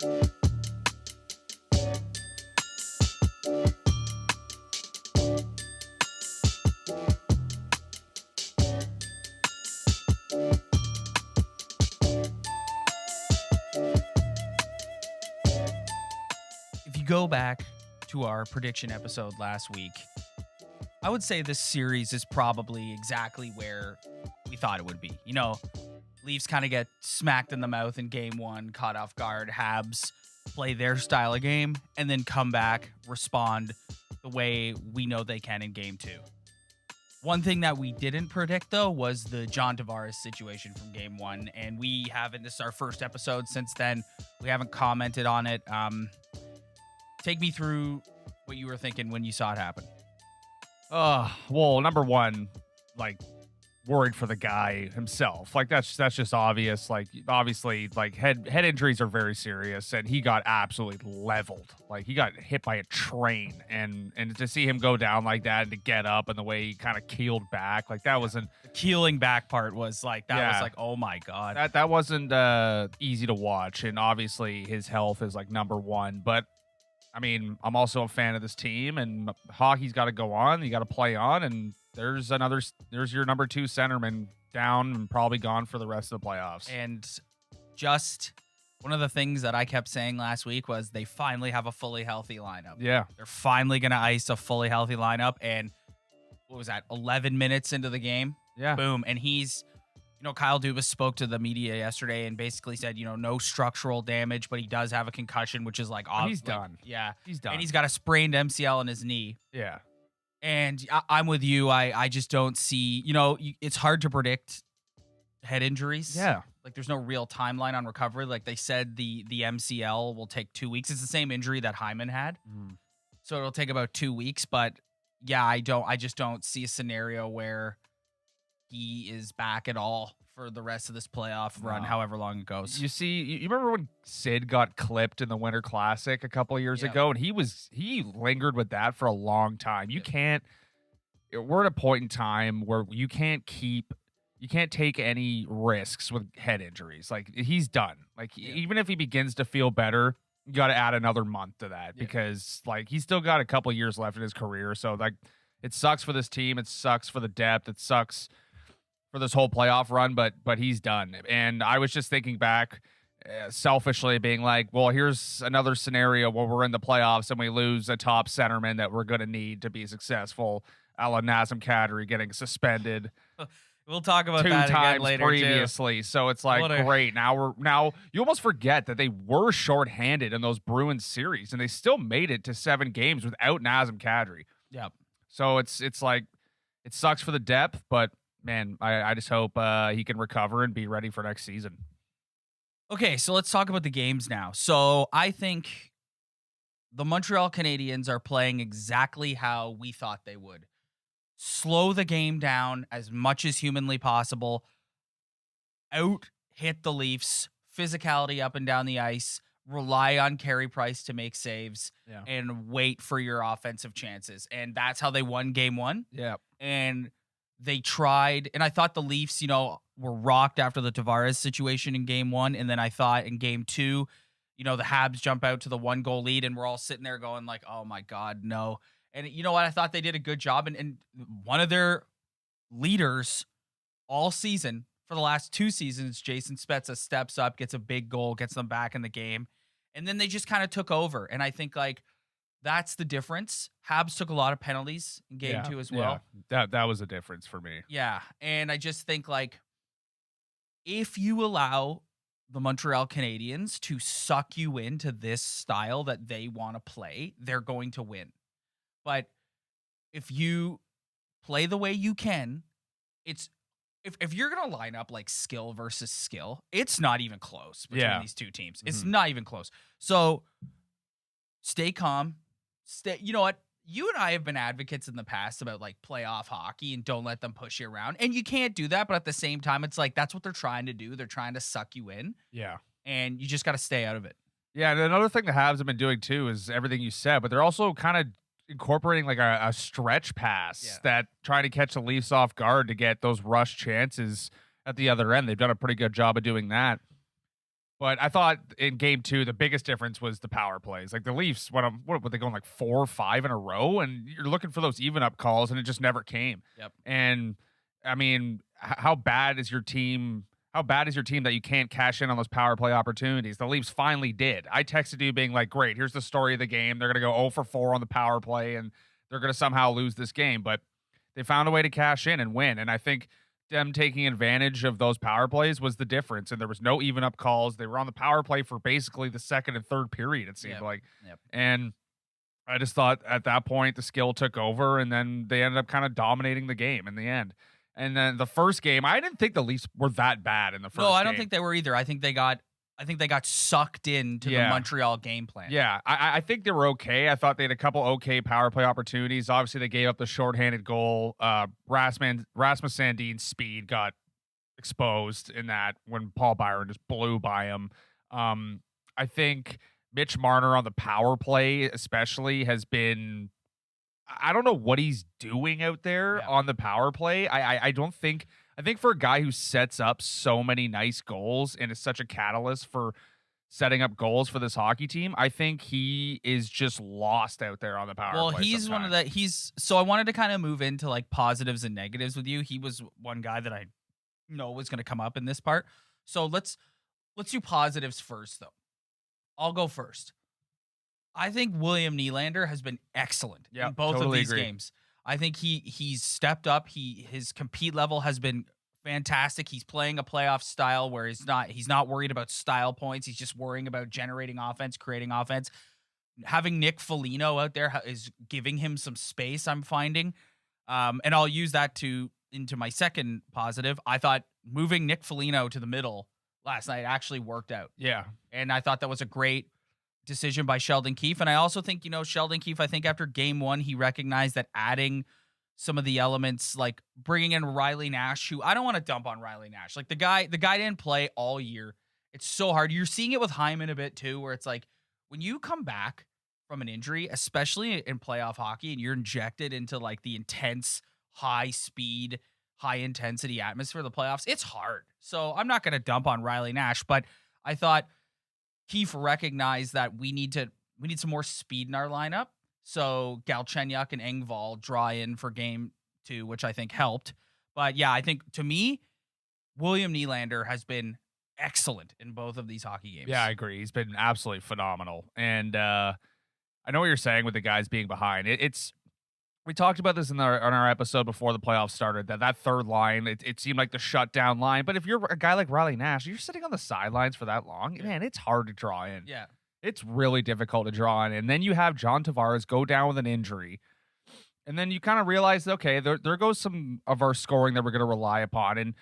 If you go back to our prediction episode last week, I would say this series is probably exactly where we thought it would be. You know, Leafs kind of get smacked in the mouth in game one, caught off guard. Habs play their style of game and then come back, respond the way we know they can in game two. One thing that we didn't predict, though, was the John Tavares situation from game one. And we haven't, this is our first episode since then. We haven't commented on it. Take me through what you were thinking when you saw it happen. Well, number one, like, worried for the guy himself. Like, that's just obvious. Like, obviously, like, head injuries are very serious, and he got absolutely leveled. Like, he got hit by a train, and to see him go down like that and to get up and the way he kind of keeled back, like, that wasn't... The keeling back part was like, that was like, oh my God. That wasn't easy to watch, and obviously his health is, like, number one, but I mean, I'm also a fan of this team, and hockey's got to go on. You got to play on, and there's your number two centerman down and probably gone for the rest of the playoffs. And just one of the things that I kept saying last week was they finally have a fully healthy lineup. Yeah. They're finally going to ice a fully healthy lineup. And what was that, 11 minutes into the game? Yeah. Boom. And he's... You know, Kyle Dubas spoke to the media yesterday and basically said, you know, no structural damage, but he does have a concussion, which is like he's done. Yeah. He's done. And he's got a sprained MCL in his knee. Yeah. And I'm with you. I just don't see, you know, it's hard to predict head injuries. Yeah. Like there's no real timeline on recovery. Like they said the MCL will take 2 weeks. It's the same injury that Hyman had. So it'll take about 2 weeks. But yeah, I just don't see a scenario where he is back at all for the rest of this playoff run, however long it goes. You see, you remember when Sid got clipped in the Winter Classic a couple of years ago, and he lingered with that for a long time. You can't. We're at a point in time where you can't take any risks with head injuries. Like he's done. Like even if he begins to feel better, you got to add another month to that because like he's still got a couple of years left in his career. So like it sucks for this team. It sucks for the depth. It sucks for this whole playoff run, but he's done. And I was just thinking back selfishly being like, well, here's another scenario where we're in the playoffs and we lose a top centerman that we're going to need to be succala la Nazem Kadri getting suspended. We'll talk about two that times again later previously. too. So it's like, great. Now you almost forget that they were shorthanded in those Bruins series and they still made it to 7 games without Nazem Kadri. Yep. So it's like, it sucks for the depth, but man, I just hope he can recover and be ready for next season. Okay, so let's talk about the games now. So I think the Montreal Canadiens are playing exactly how we thought they would. Slow the game down as much as humanly possible. Hit the Leafs. Physicality up and down the ice. Rely on Carey Price to make saves. And wait for your offensive chances. And that's how they won game one. Yeah. And they tried, and I thought the Leafs, you know, were rocked after the Tavares situation in game one. And then I thought in game two, you know, the Habs jump out to the 1-goal lead and we're all sitting there going like, oh my God, no. And you know what? I thought they did a good job. And one of their leaders all season for the last 2 seasons, Jason Spezza, steps up, gets a big goal, gets them back in the game. And then they just kind of took over. And I think like, that's the difference. Habs took a lot of penalties in game two as well. Yeah. That was a difference for me. Yeah. And I just think like if you allow the Montreal Canadiens to suck you into this style that they want to play, they're going to win. But if you play the way you can, it's if you're going to line up like skill versus skill, it's not even close between these two teams. It's not even close. So stay calm. You know what? You and I have been advocates in the past about like playoff hockey and don't let them push you around. And you can't do that. But at the same time, it's like that's what they're trying to do. They're trying to suck you in. Yeah. And you just got to stay out of it. Yeah. And another thing the Habs have been doing too is everything you said, but they're also kind of incorporating like a stretch pass that trying to catch the Leafs off guard to get those rush chances at the other end. They've done a pretty good job of doing that. But I thought in game 2, the biggest difference was the power plays. Like the Leafs, what were they going like 4 or 5 in a row? And you're looking for those even up calls, and it just never came. Yep. And I mean, how bad is your team? How bad is your team that you can't cash in on those power play opportunities? The Leafs finally did. I texted you being like, great, here's the story of the game. They're going to go 0 for 4 on the power play, and they're going to somehow lose this game. But they found a way to cash in and win. And I think them taking advantage of those power plays was the difference. And there was no even up calls. They were on the power play for basically the second and third period, it seemed like. Yep. And I just thought at that point the skill took over, and then they ended up kind of dominating the game in the end. And then the first game, I didn't think the Leafs were that bad in the first game. No, I don't think they were either. I think they got sucked into the Montreal game plan. Yeah, I think they were okay. I thought they had a couple okay power play opportunities. Obviously, they gave up the shorthanded goal. Rasmus Sandin's speed got exposed in that when Paul Byron just blew by him. I think Mitch Marner on the power play especially has been, I don't know what he's doing out there on the power play. I think for a guy who sets up so many nice goals and is such a catalyst for setting up goals for this hockey team, I think he is just lost out there on the power play. Well, he's one of the so I wanted to kind of move into like positives and negatives with you. He was one guy that I know was going to come up in this part. So let's do positives first though. I'll go first. I think William Nylander has been excellent in both of these games. I think he's stepped up. His compete level has been fantastic. He's playing a playoff style where he's not worried about style points. He's just worrying about generating offense, creating offense. Having Nick Foligno out there is giving him some space, I'm finding. And I'll use that into my second positive. I thought moving Nick Foligno to the middle last night actually worked out. Yeah. And I thought that was a great decision by Sheldon Keefe. And I also think, Sheldon Keefe, I think after game 1, he recognized that adding some of the elements, like bringing in Riley Nash, who I don't want to dump on Riley Nash. Like the guy didn't play all year. It's so hard. You're seeing it with Hyman a bit too, where it's like when you come back from an injury, especially in playoff hockey, and you're injected into like the intense, high speed, high intensity atmosphere of the playoffs, it's hard. So I'm not going to dump on Riley Nash, but I thought Keefe recognized that we need some more speed in our lineup. So Galchenyuk and Engvall draw in for game 2, which I think helped. But yeah, I think to me, William Nylander has been excellent in both of these hockey games. Yeah, I agree. He's been absolutely phenomenal. And I know what you're saying with the guys being behind. We talked about this on our episode before the playoffs started, that third line, it seemed like the shutdown line. But if you're a guy like Riley Nash, you're sitting on the sidelines for that long, man, it's hard to draw in. Yeah. It's really difficult to draw in. And then you have John Tavares go down with an injury. And then you kind of realize, okay, there goes some of our scoring that we're going to rely upon. And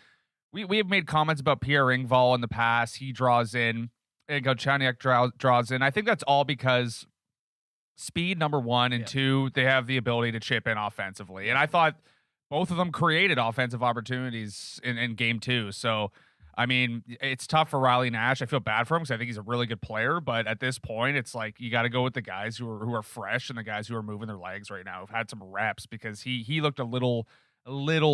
we have made comments about Pierre Engvall in the past. He draws in, and Galchenyuk draws in. I think that's all because speed, number one, and two, they have the ability to chip in offensively. And I thought both of them created offensive opportunities in game 2. So, I mean, it's tough for Riley Nash. I feel bad for him because I think he's a really good player. But at this point, it's like you got to go with the guys who are fresh and the guys who are moving their legs right now, who've had some reps, because he looked a little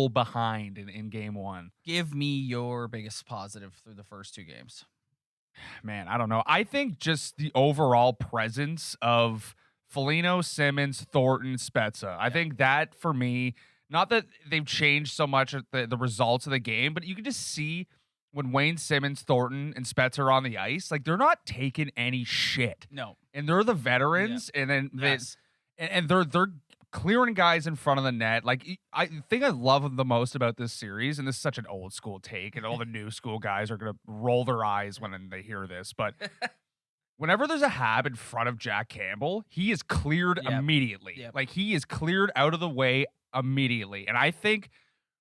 behind in game 1. Give me your biggest positive through the first 2 games. Man, I don't know. I think just the overall presence of Foligno, Simmons, Thornton, Spezza. I think that, for me, not that they've changed so much the results of the game, but you can just see when Wayne Simmons, Thornton, and Spezza are on the ice, like they're not taking any shit. No. And they're the veterans, and then they're clearing guys in front of the net. Like, I think I love the most about this series, and this is such an old school take, and all the new school guys are going to roll their eyes when they hear this, but whenever there's a Hab in front of Jack Campbell, he is cleared immediately. Yep. Like, he is cleared out of the way immediately. And I think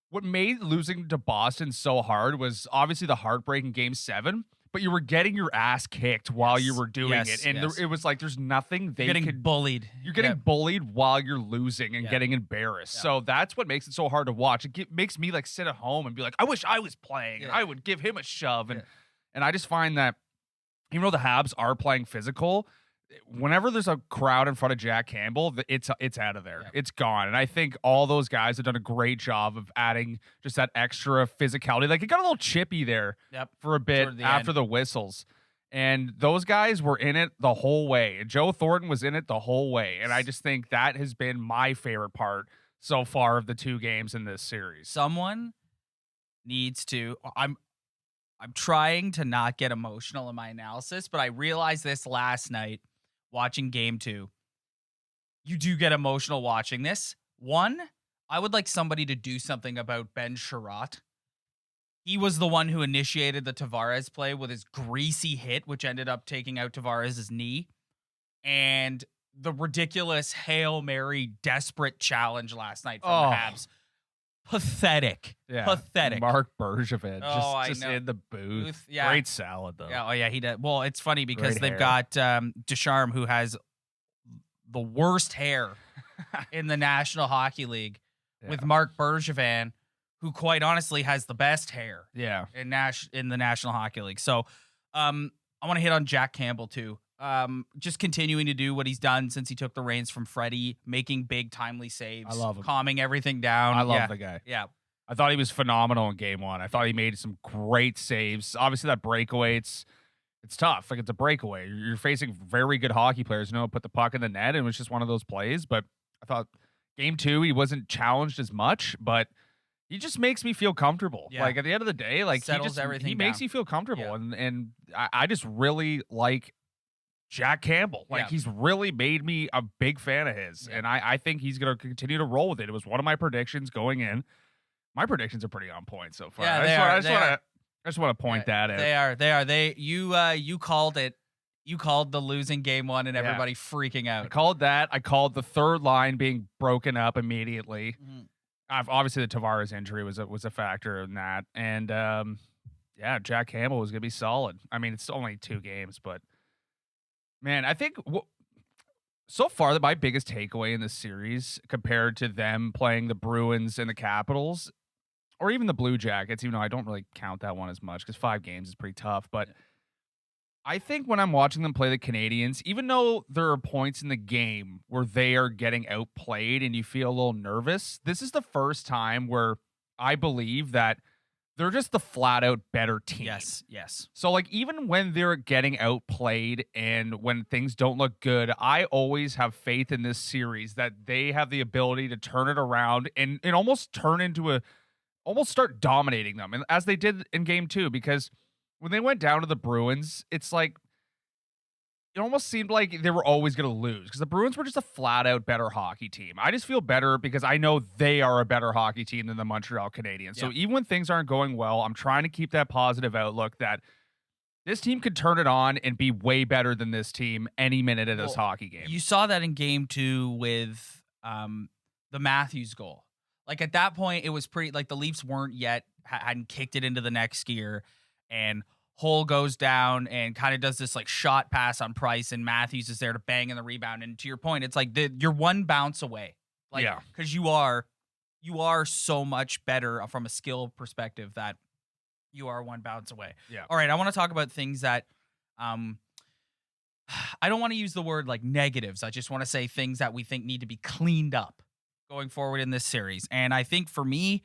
what made losing to Boston so hard was obviously the heartbreak in game 7, but you were getting your ass kicked while you were doing it. And it was like there's nothing they getting bullied. You're getting bullied while you're losing and getting embarrassed. So that's what makes it so hard to watch. It makes me like sit at home and be like, I wish I was playing. And I would give him a shove. And I just find that even though the Habs are playing physical, whenever there's a crowd in front of Jack Campbell, it's out of there. It's gone. And I think all those guys have done a great job of adding just that extra physicality. Like, it got a little chippy there for a bit after the whistles. And those guys were in it the whole way. And Joe Thornton was in it the whole way. And I just think that has been my favorite part so far of the 2 games in this series. Someone needs to I'm trying to not get emotional in my analysis, but I realized this last night watching game 2. You do get emotional watching this. One, I would like somebody to do something about Ben Sherratt. He was the one who initiated the Tavares play with his greasy hit, which ended up taking out Tavares' knee. And the ridiculous Hail Mary desperate challenge last night from the Habs. Pathetic. Yeah. Pathetic. Mark Bergevin just know. in the booth. Yeah. Great salad, though. Yeah, he did. Well, it's funny because Great they've hair. got Ducharme, who has the worst hair in the National Hockey League, with Mark Bergevin, who quite honestly has the best hair in the National Hockey League. So I want to hit on Jack Campbell, too. Just continuing to do what he's done since he took the reins from Freddie, making big, timely saves. I love him. Calming everything down. I love the guy. Yeah. I thought he was phenomenal in game 1. I thought he made some great saves. Obviously, that breakaway, it's tough. Like, it's a breakaway. You're facing very good hockey players, put the puck in the net, and it was just one of those plays. But I thought game 2, he wasn't challenged as much, but he just makes me feel comfortable. Yeah. Like, at the end of the day, like, Settles everything he makes down. you feel comfortable. Yeah. And I just really like Jack Campbell. Like, he's really made me a big fan of his. Yeah. And I think he's going to continue to roll with it. It was one of my predictions going in. My predictions are pretty on point so far. Yeah, I just want to point that out. They are. You called it. You called the losing game 1 and everybody freaking out. I called that. I called the third line being broken up immediately. Mm-hmm. Obviously, the Tavares injury was a factor in that. And, Jack Campbell was going to be solid. I mean, it's only 2 games, but, man, I think so far my biggest takeaway in this series compared to them playing the Bruins and the Capitals or even the Blue Jackets, even though I don't really count that one as much because 5 games is pretty tough. But I think when I'm watching them play the Canadiens, even though there are points in the game where they are getting outplayed and you feel a little nervous, this is the first time where I believe that they're just the flat out better team. Yes. So, like, even when they're getting outplayed and when things don't look good, I always have faith in this series that they have the ability to turn it around and almost turn into almost start dominating them, and as they did in game 2, because when they went down to the Bruins, it's like it almost seemed like they were always going to lose because the Bruins were just a flat out better hockey team. I just feel better because I know they are a better hockey team than the Montreal Canadiens. So even when things aren't going well, I'm trying to keep that positive outlook that this team could turn it on and be way better than this team any minute of this hockey game. You saw that in game 2 with the Matthews goal. Like, at that point, it was pretty, like, the Leafs weren't yet, hadn't kicked it into the next gear, and Hull goes down and kind of does this, like, shot pass on Price, and Matthews is there to bang in the rebound. And to your point, it's like you're one bounce away. Like, because you are so much better from a skill perspective that you are one bounce away. Yeah. All right, I want to talk about things that I don't want to use the word, like, negatives. I just want to say things that we think need to be cleaned up going forward in this series. And I think for me,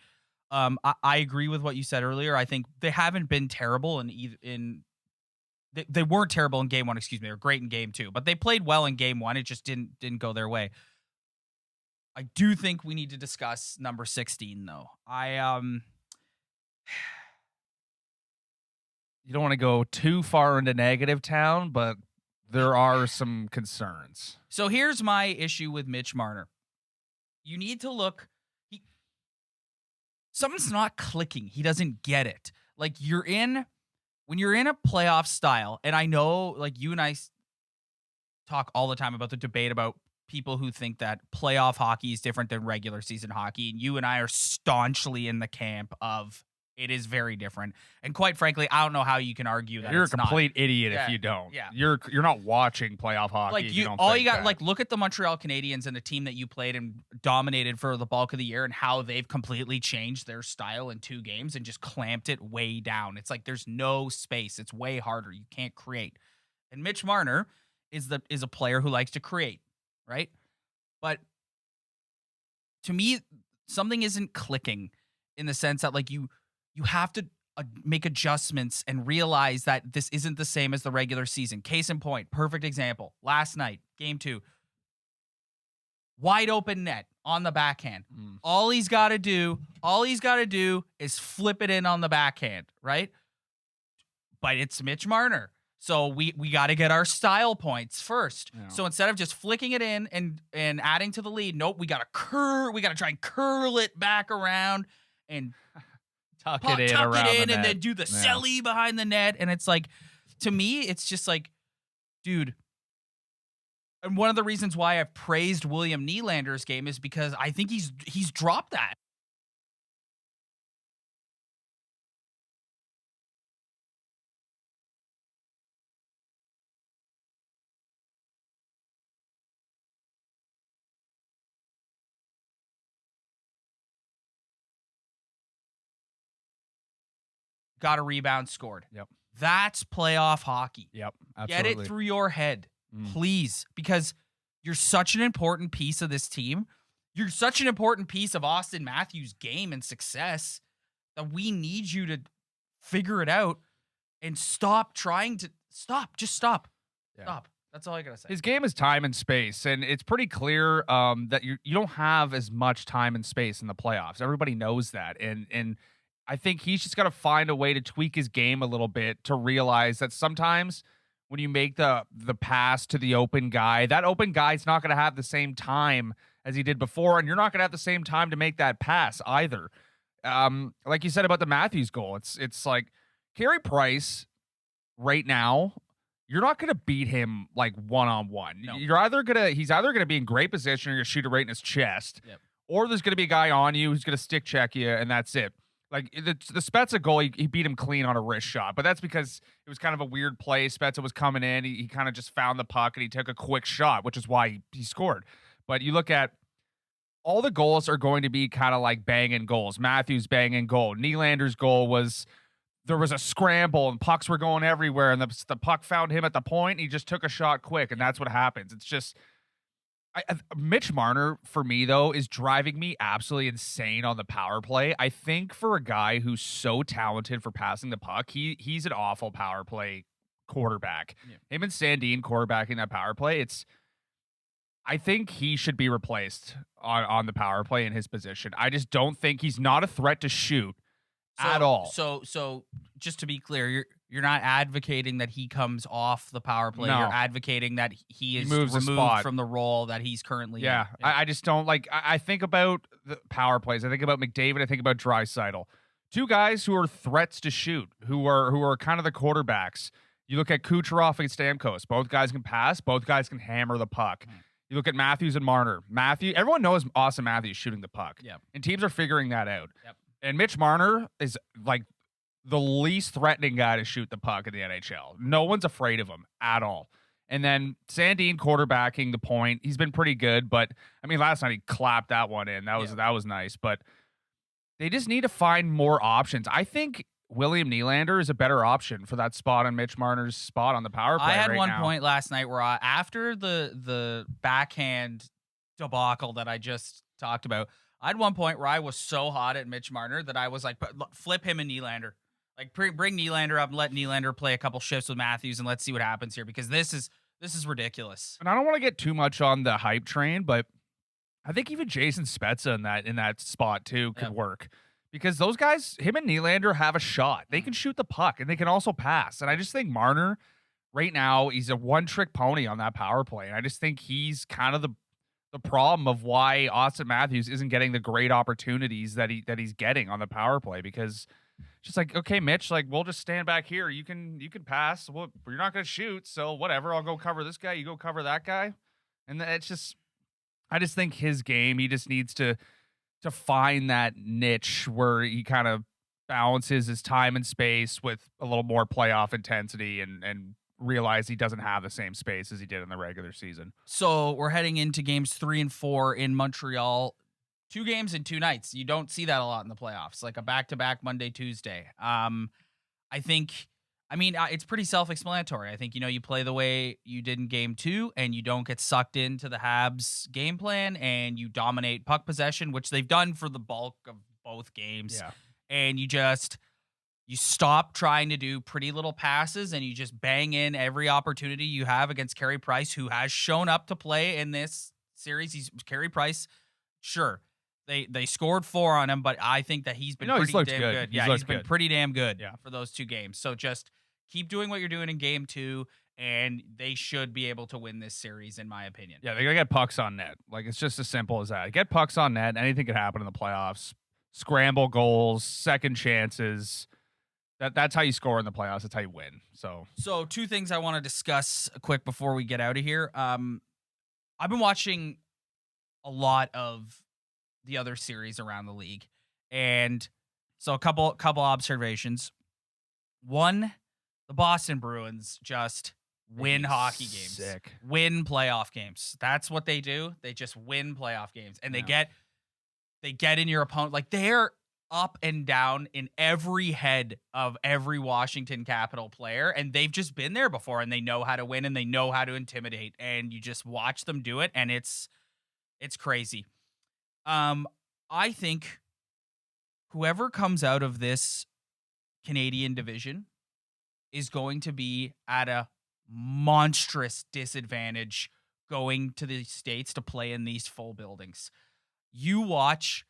I agree with what you said earlier. I think they haven't been terrible they weren't terrible in game 1, excuse me. They were great in game 2, but they played well in game 1. It just didn't go their way. I do think we need to discuss number 16 though. You don't want to go too far into negative town, but there are some concerns. So here's my issue with Mitch Marner. You need to look. Something's not clicking. He doesn't get it. Like, when you're in a playoff style, and I know, like, you and I talk all the time about the debate about people who think that playoff hockey is different than regular season hockey, and you and I are staunchly in the camp of it is very different. And quite frankly, I don't know how you can argue that you're it's a complete idiot if you don't. Yeah. You're not watching playoff hockey. Like, if you don't all think you got, that. like, look at the Montreal Canadiens and a team that you played and dominated for the bulk of the year and how they've completely changed their style in 2 games and just clamped it way down. It's like there's no space. It's way harder. You can't create. And Mitch Marner is a player who likes to create, right? But to me, something isn't clicking in the sense that, like, you have to make adjustments and realize that this isn't the same as the regular season. Case in point, perfect example. Last night, game 2, wide open net on the backhand. All he's got to do is flip it in on the backhand, right? But it's Mitch Marner. So we got to get our style points first. Yeah. So instead of just flicking it in and adding to the lead, nope, we got to try and curl it back around and tuck it in and then do the celly behind the net. And it's like, to me, it's just like, dude. And one of the reasons why I've praised William Nylander's game is because I think he's dropped that. Got a rebound, scored. Yep. That's playoff hockey. Yep. Absolutely. Get it through your head, please, because you're such an important piece of this team. You're such an important piece of Auston Matthews' game and success that we need you to figure it out and stop trying to Just stop. Yeah. Stop. That's all I gotta say. His game is time and space, and it's pretty clear that you don't have as much time and space in the playoffs. Everybody knows that, and I think he's just got to find a way to tweak his game a little bit to realize that sometimes when you make the pass to the open guy, that open guy's not going to have the same time as he did before, and you're not going to have the same time to make that pass either. Like you said about the Matthews goal, it's like Carey Price right now, you're not going to beat him like one-on-one. No. He's either going to be in great position or you're going to shoot it right in his chest, or there's going to be a guy on you who's going to stick check you, and that's it. Like the Spezza goal, he beat him clean on a wrist shot, but that's because it was kind of a weird play. Spezza was coming in. He kind of just found the puck and he took a quick shot, which is why he scored. But you look at all the goals are going to be kind of like banging goals. Matthews banging goal. Nylander's goal there was a scramble and pucks were going everywhere, and the puck found him at the point. And he just took a shot quick, and that's what happens. It's just. Mitch Marner, for me, though, is driving me absolutely insane on the power play. I think for a guy who's so talented for passing the puck, he's an awful power play quarterback. Yeah. Him and Sandin quarterbacking that power play, I think he should be replaced on the power play in his position. I just don't think he's not a threat to shoot at all. So just to be clear, you're not advocating that he comes off the power play. No. You're advocating that he is removed from the role that he's currently in. Yeah. I just don't like. I think about the power plays. I think about McDavid. I think about Draisaitl. Two guys who are threats to shoot, who are kind of the quarterbacks. You look at Kucherov and Stamkos. Both guys can pass. Both guys can hammer the puck. You look at Matthews and Marner. Everyone knows Auston Matthews shooting the puck. Yep. And teams are figuring that out. Yep. And Mitch Marner is like the least threatening guy to shoot the puck in the NHL. No one's afraid of him at all. And then Sandin quarterbacking the point. He's been pretty good, but I mean, last night he clapped that one in. That was nice. But they just need to find more options. I think William Nylander is a better option for that spot on Mitch Marner's spot on the power play. I had one point last night where after the backhand debacle that I just talked about, I had one point where I was so hot at Mitch Marner that I was like, flip him and Nylander. Like, bring Nylander up and let Nylander play a couple shifts with Matthews, and let's see what happens here, because this is ridiculous. And I don't want to get too much on the hype train, but I think even Jason Spezza in that spot too could work, because those guys, him and Nylander, have a shot. They can shoot the puck and they can also pass. And I just think Marner right now, he's a one-trick pony on that power play, and I just think he's kind of the problem of why Auston Matthews isn't getting the great opportunities that he's getting on the power play, because. Just like, okay, Mitch, like, we'll just stand back here. You can pass. Well, you're not going to shoot, so whatever. I'll go cover this guy. You go cover that guy. And it's just, I just think his game, he just needs to find that niche where he kind of balances his time and space with a little more playoff intensity and realize he doesn't have the same space as he did in the regular season. So we're heading into games 3 and 4 in Montreal. 2 games in 2 nights. You don't see that a lot in the playoffs, like a back-to-back Monday, Tuesday. It's pretty self-explanatory. I think, you play the way you did in game 2 and you don't get sucked into the Habs game plan and you dominate puck possession, which they've done for the bulk of both games. Yeah. And you just You stop trying to do pretty little passes and you just bang in every opportunity you have against Carey Price, who has shown up to play in this series. He's Carey Price. Sure, they scored 4 on him, but I think that he's been pretty damn good. Yeah, he's been pretty damn good for those 2 games. So just keep doing what you're doing in game 2, and they should be able to win this series, in my opinion. Yeah, they got to get pucks on net. Like, it's just as simple as that. Get pucks on net. Anything could happen in the playoffs. Scramble goals, second chances. That's how you score in the playoffs. That's how you win. So 2 things I want to discuss quick before we get out of here. I've been watching a lot of the other series around the league, and so a couple observations. One, the Boston Bruins just win hockey games, win playoff games. That's what they do. They just win playoff games, and they get in your opponent. Like, they're up and down in every head of every Washington Capital player, and they've just been there before, and they know how to win, and they know how to intimidate, and you just watch them do it, and it's crazy. I think whoever comes out of this Canadian division is going to be at a monstrous disadvantage going to the States to play in these full buildings. You watch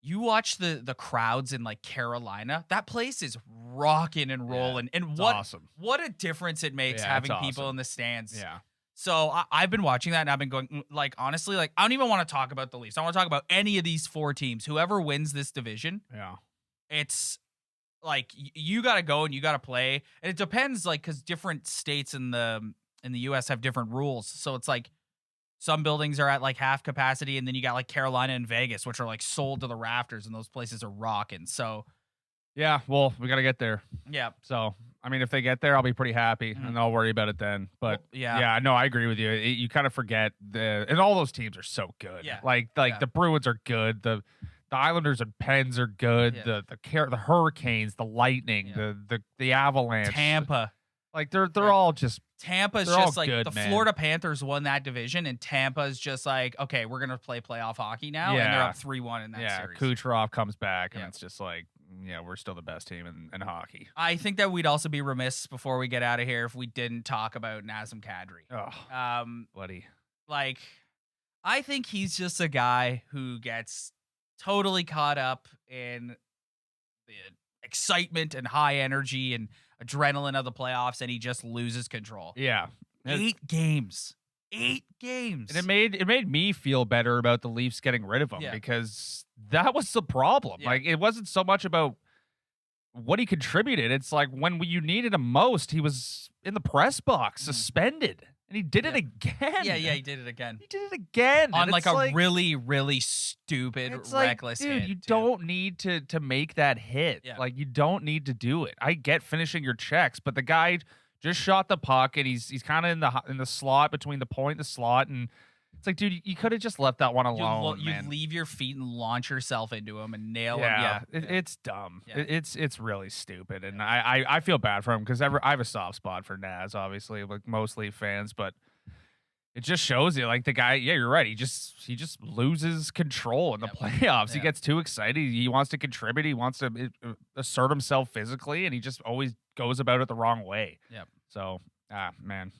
the crowds in like Carolina. That place is rocking and rolling. And what a difference it makes having people in the stands. Yeah. So I've been watching that, and I've been going, like, honestly, like, I don't even want to talk about the Leafs. I want to talk about any of these 4 teams. Whoever wins this division, it's like you got to go and you got to play. And it depends, like, because different states in the U.S. have different rules. So it's like some buildings are at like half capacity, and then you got like Carolina and Vegas, which are like sold to the rafters, and those places are rocking. So yeah, well, we got to get there. Yeah. So I mean, if they get there, I'll be pretty happy, and I'll worry about it then. But no, I agree with you. You kind of forget and all those teams are so good. Yeah. Like the Bruins are good. The Islanders and Pens are good. Yeah. The Hurricanes, the Lightning, the Avalanche, Tampa. Like they're all just Tampa's just like good, the Florida Panthers won that division, and Tampa's just like, okay, we're gonna play playoff hockey now, and they're up 3-1 in that series. Kucherov comes back, and it's just like, we're still the best team in hockey. I think that we'd also be remiss before we get out of here if we didn't talk about Nazem Kadri. Oh, buddy. Like, I think he's just a guy who gets totally caught up in the excitement and high energy and adrenaline of the playoffs, and he just loses control. Yeah. 8 games. 8 games. And it made me feel better about the Leafs getting rid of him because that was the problem. Like, it wasn't so much about what he contributed. It's like when you needed him most, he was in the press box, suspended. And he did it again. Yeah, he did it again. He did it again. On like a really, really stupid, reckless hit. Dude, you don't need to make that hit. Yeah. Like, you don't need to do it. I get finishing your checks, but the guy just shot the puck, and he's kind of in the slot, between the point and the slot, and it's like, dude, you could have just left that one alone. You leave your feet and launch yourself into him and nail him. Yeah, it's dumb. Yeah. It's really stupid, and I feel bad for him because I have a soft spot for Naz, obviously, like most Leaf fans, but it just shows you, like, the guy. Yeah, you're right. He just loses control in the playoffs. Yeah. He gets too excited. He wants to contribute. He wants to assert himself physically, and he just always goes about it the wrong way. Yep. So, man.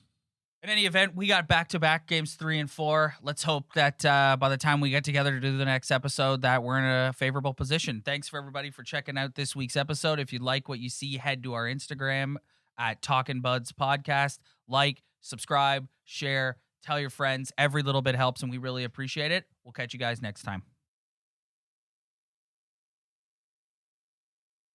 In any event, we got back-to-back games 3 and 4. Let's hope that by the time we get together to do the next episode that we're in a favorable position. Thanks for everybody for checking out this week's episode. If you like what you see, head to our Instagram at Talkin' Buds Podcast. Like, subscribe, share, tell your friends. Every little bit helps, and we really appreciate it. We'll catch you guys next time.